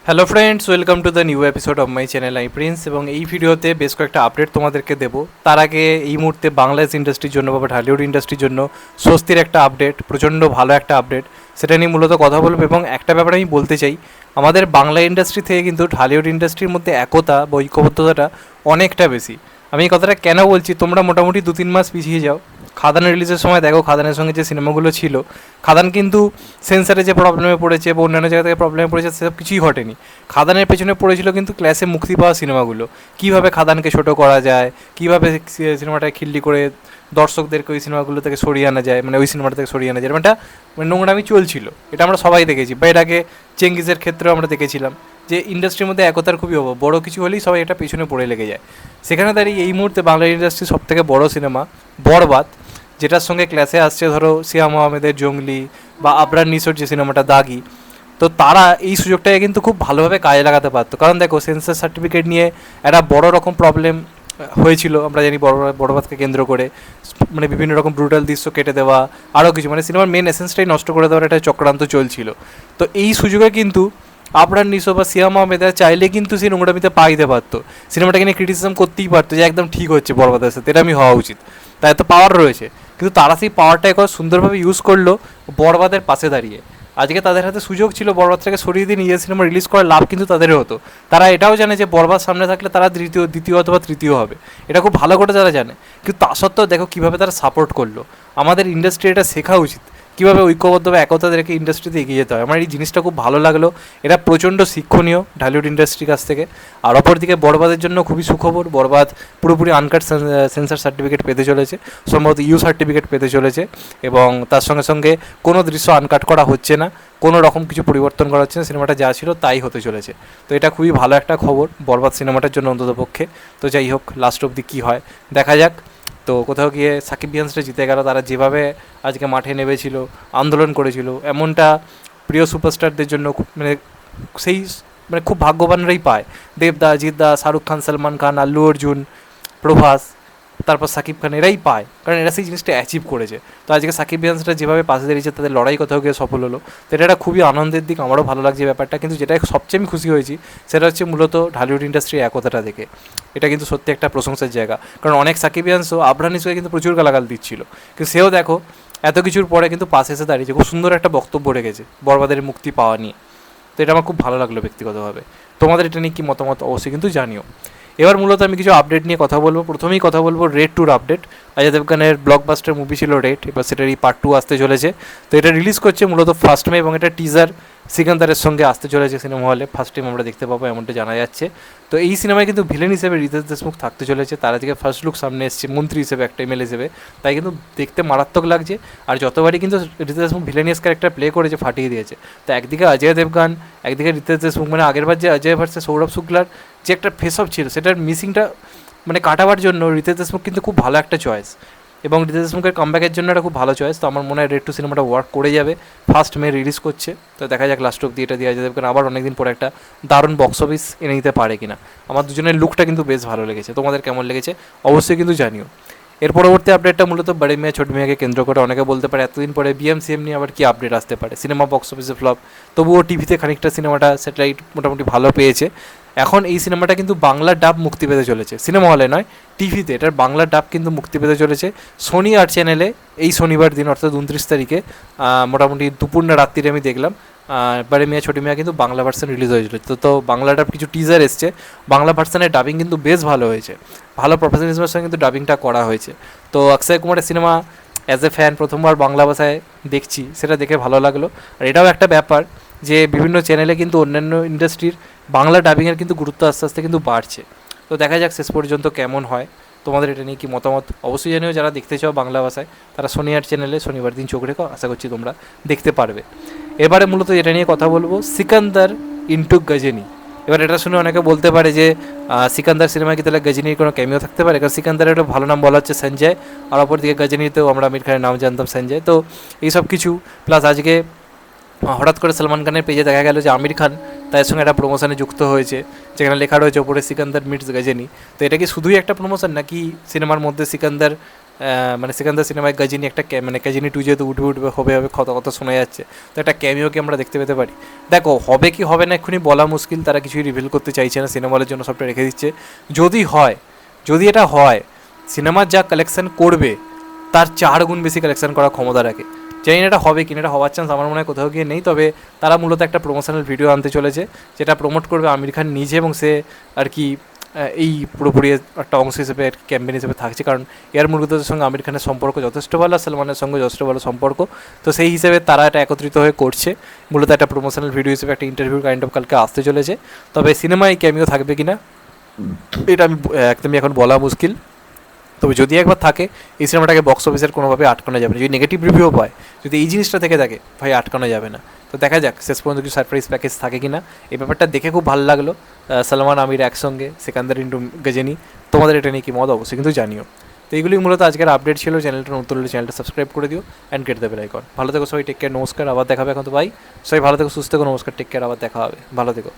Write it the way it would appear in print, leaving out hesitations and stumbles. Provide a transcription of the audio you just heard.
Hello friends, welcome to the new episode of my channel I Prince. এবং এই ভিডিওতে বেশ কয়েকটা আপডেট তোমাদেরকে দেবো। তার আগে এই মুহূর্তে বাংলাদেশ ইন্ডাস্ট্রির জন্য বা ঢালিউড ইন্ডাস্ট্রির জন্য স্বস্তির একটা আপডেট, প্রচণ্ড ভালো একটা আপডেট, সেটা নিয়ে মূলত কথা বলবো। এবং একটা ব্যাপার আমি বলতে চাই, আমাদের বাংলা ইন্ডাস্ট্রি থেকে কিন্তু ঢালিউড ইন্ডাস্ট্রির মধ্যে একতা বা ঐক্যবদ্ধতাটা অনেকটা বেশি। আমি এই কথাটা কেন বলছি, তোমরা মোটামুটি 2-3 মাস পিছিয়ে যাও, খাদান রিলিজের সময় দেখো খাদানের সঙ্গে যে সিনেমাগুলো ছিল, খাদান কিন্তু সেন্সারে যে প্রবলেমে পড়েছে বা অন্যান্য জায়গা থেকে প্রবলেমে পড়েছে সেসব কিছুই ঘটেনি। খাদানের পেছনে পড়েছিল কিন্তু ক্লাসে মুক্তি পাওয়া সিনেমাগুলো, কীভাবে খাদানকে ছোটো করা যায়, কীভাবে সিনেমাটাকে খিল্লি করে দর্শকদেরকে ওই সিনেমাগুলো থেকে সরিয়ে আনা যায়, মানে ওই সিনেমাটা থেকে সরিয়ে আনা যায়, এটা মানে নোংরামি চলছিল। এটা আমরা সবাই দেখেছি, বা এর আগে চেঙ্গিজের ক্ষেত্রেও আমরা দেখেছিলাম যে ইন্ডাস্ট্রির মধ্যে একতার খুবই অভাব, বড় কিছু হলেই সবাই এটা পিছনে পড়ে লেগে যায়। সেখানে দাঁড়িয়ে এই মুহূর্তে বাংলা ইন্ডাস্ট্রির সবথেকে বড় সিনেমা বরবাদ, যেটার সঙ্গে ক্লাসে আসছে ধরো সিয়াম আহমেদের জঙ্গলি বা আবরার নিসোর যে সিনেমাটা দাগি, তো তারা এই সুযোগটাকে কিন্তু খুব ভালোভাবে কাজে লাগাতে পারতো। কারণ দেখো, সেন্সার সার্টিফিকেট নিয়ে একটা বড় রকম প্রবলেম হয়েছিল, আমরা জানি বড়বাদকে কেন্দ্র করে, মানে বিভিন্ন রকম ব্রুটাল দৃশ্য কেটে দেওয়া, আরও কিছু, মানে সিনেমার মেন এসেন্সটাই নষ্ট করে দেওয়ার একটা চক্রান্ত চলছিল। তো এই সুযোগে কিন্তু আবরার নিসো বা সিয়াম আহমেদা চাইলে কিন্তু সেই নোংরামিতে পা দিতে পারতো, সিনেমাটাকে নিয়ে ক্রিটিসিজম করতেই পারতো যে একদম ঠিক হচ্ছে বরবাদের সাথে, এটা আমি হওয়া উচিত, তাই তো পাওয়ার রয়েছে। কিন্তু তারা সেই পাওয়ারটা একবার সুন্দরভাবে ইউজ করলো বরবাদের পাশে দাঁড়িয়ে। আজকে তাদের হাতে সুযোগ ছিল বরবাদটাকে সরিয়ে দিয়ে নিজের সিনেমা রিলিজ করার, লাভ কিন্তু তাদেরও হতো। তারা এটাও জানে যে বরবাদ সামনে থাকলে তারা দ্বিতীয় অথবা তৃতীয় হবে, এটা খুব ভালো করে তারা জানে। কিন্তু তা সত্ত্বেও দেখো কীভাবে তারা সাপোর্ট করলো। আমাদের ইন্ডাস্ট্রি এটা শেখা উচিত, কীভাবে ঐক্যবদ্ধ বা একতাদেরকে ইন্ডাস্ট্রিতে এগিয়ে যেতে হয়। আমার এই জিনিসটা খুব ভালো লাগলো, এটা প্রচণ্ড শিক্ষণীয় ঢালিউড ইন্ডাস্ট্রির কাছ থেকে। আর অপরদিকে বরবাদের জন্য খুবই সুখবর, বরবাদ পুরোপুরি আনকাট সেন্সার সার্টিফিকেট পেতে চলেছে, সম্ভবত ইউ সার্টিফিকেট পেতে চলেছে। এবং তার সঙ্গে সঙ্গে কোনো দৃশ্য আনকাট করা হচ্ছে না, কোনো রকম কিছু পরিবর্তন করা হচ্ছে না, সিনেমাটা যা ছিল তাই হতে চলেছে। তো এটা খুবই ভালো একটা খবর বরবাদ সিনেমাটার জন্য অন্ততপক্ষে। তো যাই হোক, লাস্ট অবধি কী হয় দেখা যাক। তো কোথাও গিয়ে সাকিবিয়ান্সরা জিতে গেল, তারা যেভাবে আজকে মাঠে নেমেছিল, আন্দোলন করেছিল, এমনটা প্রিয় সুপারস্টারদের জন্য মানে সেই মানে খুব ভাগ্যবানরাই পায়। দেবদা, জিদ্দা, শাহরুখ খান, সলমান খান, আল্লু অর্জুন, প্রভাস, তারপর সাকিব খান, এরাই পায়, কারণ এরা সেই জিনিসটা অ্যাচিভ করেছে। তো আজকে সাকিবিয়ান্সরা যেভাবে পাশে দাঁড়িয়েছে, তাদের লড়াই কোথাও গিয়ে সফল হলো। তো এটা একটা খুবই আনন্দের দিক, আমারও ভালো লাগছে ব্যাপারটা। কিন্তু যেটা সবচেয়ে আমি খুশি হয়েছি সেটা হচ্ছে মূলত ঢালিউড ইন্ডাস্ট্রির একতাটা দেখে। এটা কিন্তু সত্যি একটা প্রশংসার জায়গা, কারণ অনেক সাকিবিয়ান্সও আবরার নিসোকে কিন্তু প্রচুর গালাগাল দিচ্ছিল, কিন্তু সেও দেখো এত কিছুর পরে কিন্তু পাশে এসে দাঁড়িয়েছে, খুব সুন্দর একটা বক্তব্য রেখেছে বরবাদের মুক্তি পাওয়া নিয়ে। তো এটা আমার খুব ভালো লাগলো ব্যক্তিগতভাবে। তোমাদের এটা নিয়ে কী মতামত অবশ্যই কিন্তু জানিও। এবার মূলত আমি কিছু আপডেট নিয়ে কথা বলবো। প্রথমেই কথা বলবো রেড 2 আপডেট। অজয় দেবগানের ব্লকবাস্টার মুভি ছিল রেড, এবার সেটারই পার্ট 2 আসতে চলেছে। তো এটা রিলিজ করছে মূলত 1 মে, এবং এটা টিজার সিকান্দারের সঙ্গে আসতে চলেছে সিনেমা হলে, ফার্স্ট টাইম আমরা দেখতে পাবো এমনটা জানা যাচ্ছে। তো এই সিনেমায় কিন্তু ভিলেন হিসেবে রিতেশ দেশমুখ থাকতে চলেছে, তার আজকে ফার্স্ট লুক সামনে এসছে মন্ত্রী হিসেবে, একটা এমএলএ হিসেবে, তাই কিন্তু দেখতে মারাত্মক লাগছে। আর যতবারই কিন্তু Ritesh Deshmukh villainous character play করেছে ফাটিয়ে দিয়েছে। তো একদিকে অজয় দেবগান, একদিকে রিতেশ দেশমুখ, মানে আগেরবার যে অজয় ভার্সেস সৌরভ শুক্লার যে একটা ফেস অফ ছিল, সেটার মিসিংটা মানে কাটাবার জন্য রিতেশ দেশমুখ কিন্তু খুব ভালো একটা চয়েস, এবং রিতেশ দেশমুখের কামব্যাকের জন্য একটা খুব ভালো চয়েস। তো আমার মনে হয় রেড 2 সিনেমাটা ওয়ার্ক করে যাবে। 1 মে রিলিজ করছে, তো দেখা যাক লাস্ট অব্দি এটা দিয়ে যাবে, কারণ আবার অনেকদিন পরে একটা দারুণ বক্স অফিস এনে নিতে পারে কিনা। আমার দুজনের লুকটা কিন্তু বেশ ভালো লেগেছে, তোমাদের কেমন লেগেছে অবশ্যই কিন্তু জানিও। এর পরবর্তী আপডেটটা মূলত বড়ে মিয়া ছোট মিয়াকে কেন্দ্র করে। অনেকে বলতে পারে এতদিন পরে বিএমসিএম নিয়ে আবার কি আপডেট আসতে পারে, সিনেমা বক্স অফিসে ফ্লপ, তবুও টিভিতে খানিকটা সিনেমাটা স্যাটেলাইট মোটামুটি ভালো পেয়েছে। এখন এই সিনেমাটা কিন্তু বাংলা ডাব মুক্তি পেতে চলেছে, সিনেমা হলে নয়, টিভিতে এটার বাংলা ডাব কিন্তু মুক্তি পেতে চলেছে সোনি আর চ্যানেলে এই শনিবার দিন, অর্থাৎ 29 তারিখে মোটামুটি দুপুর না রাত্রিরে আমি দেখলাম বড়ে মিয়া ছোট মিয়া কিন্তু বাংলা ভার্সন রিলিজ হয়েছিল। তো বাংলা ডাব কিছু টিজার এসছে, বাংলা ভার্সনের ডাবিং কিন্তু বেশ ভালো হয়েছে, ভালো প্রফেশনালিজমের সঙ্গে কিন্তু ডাবিংটা করা হয়েছে। তো অক্ষয় কুমারের সিনেমা অ্যাজ এ ফ্যান প্রথমবার বাংলা ভাষায় দেখছি, সেটা দেখে ভালো লাগলো। আর এটাও একটা ব্যাপার যে বিভিন্ন চ্যানেলে কিন্তু অন্যান্য ইন্ডাস্ট্রির বাংলা ডাবিংয়ের কিন্তু গুরুত্ব আস্তে আস্তে কিন্তু বাড়ছে। তো দেখা যাক শেষ পর্যন্ত কেমন হয়। তোমাদের এটা নিয়ে কি মতামত অবশ্যই জানিও। যারা দেখতে চাও বাংলা ভাষায়, তারা সোনি আর চ্যানেলে শনিবার দিন চোখ রেখো, আশা করছি তোমরা দেখতে পারবে। এবারে মূলত এটা নিয়ে কথা বলবো, সিকান্দার ইন্টু গজনি। এবার এটা শুনে অনেকে বলতে পারে যে সিকান্দার সিনেমায় কি তাহলে গজনির কোনো ক্যামিও থাকতে পারে, কারণ সিকান্দারের একটা ভালো নাম বলা হচ্ছে সঞ্জয়, আর অপরদিকে গজনিতেও আমরা আমির খানের নাম জানতাম সঞ্জয়। তো এইসব কিছু প্লাস আজকে হঠাৎ করে সলমান খানের পেজে দেখা গেল যে আমির খান তার সঙ্গে একটা প্রমোশনে যুক্ত হয়েছে, যেখানে লেখা রয়েছে ওপরে সিকান্দার মিটস গজনি। তো এটা কি শুধুই একটা প্রমোশন, নাকি সিনেমার মধ্যে সিকান্দার মানে সিকান্দার সিনেমায় গজনী একটা মানে গজনী 2 যেহেতু উঠবে হবে কথা কথা শোনা যাচ্ছে, তো একটা ক্যামিওকে আমরা দেখতে পেতে পারি। দেখো হবে কি হবে না এক্ষুনি বলা মুশকিল, তারা কিছুই রিভিল করতে চাইছে না, সিনেমা হলের জন্য সবটা রেখে দিচ্ছে। যদি এটা হয় সিনেমার যা কালেকশন করবে তার 4 গুণ বেশি কালেকশন করার ক্ষমতা রাখে। জানি না এটা হবে কিনা, এটা হওয়ার চান্স আমার মনে হয় কোথাও গিয়ে নেই। তবে তারা মূলত একটা প্রমোশনাল ভিডিও আনতে চলেছে যেটা প্রমোট করবে আমির খান নিজে, এবং সে আর কি এই পুরোপুরি একটা অংশ হিসেবে ক্যাম্পেইন হিসেবে থাকছে, কারণ এর মূলতাদের সঙ্গে আমির খানের সম্পর্ক যথেষ্ট ভালো, আর সলমানের সঙ্গে যথেষ্ট ভালো সম্পর্ক। তো সেই হিসেবে তারা এটা একত্রিত হয়ে করছে, মূলত একটা প্রমোশনাল ভিডিও হিসেবে একটা ইন্টারভিউ কাইন্ড অফ কালকে আসতে চলেছে। তবে সিনেমায় ক্যামিও থাকবে কিনা এটা আমি একদমই এখন বলা মুশকিল। তবে যদি একবার থাকে এই সিনেমাটাকে বক্স অফিসের কোনোভাবে আটকানো যাবে না, যদি নেগেটিভ রিভিউ পায়, যদি এই জিনিসটা থেকে থাকে ভাই আটকানো যাবে না। তো দেখা যাক শেষ পর্যন্ত কিছু সারপ্রাইজ প্যাকেজ থাকে কিনা। এই ব্যাপারটা দেখে খুব ভালো লাগলো, সলমান আমির একসঙ্গে, সিকান্দার ইন্টু গজনী। তোমাদের এটা নিয়ে কি মত অবশ্যই কিন্তু জানিও। তো এইগুলি মূলত আজকের আপডেট ছিল। চ্যানেলটা নতুন হলে চ্যানেলটা সাবস্ক্রাইব করে দিও অ্যান্ড কেটে দেবে আইকন। ভালো থেকো সবাই, টেক কেয়ার, নমস্কার, আবার দেখা হবে এখন। তো ভাই সবাই ভালো থেকো, সুস্থ থেকো, নমস্কার, টেক কেয়ার, আবার দেখা হবে, ভালো থেকো।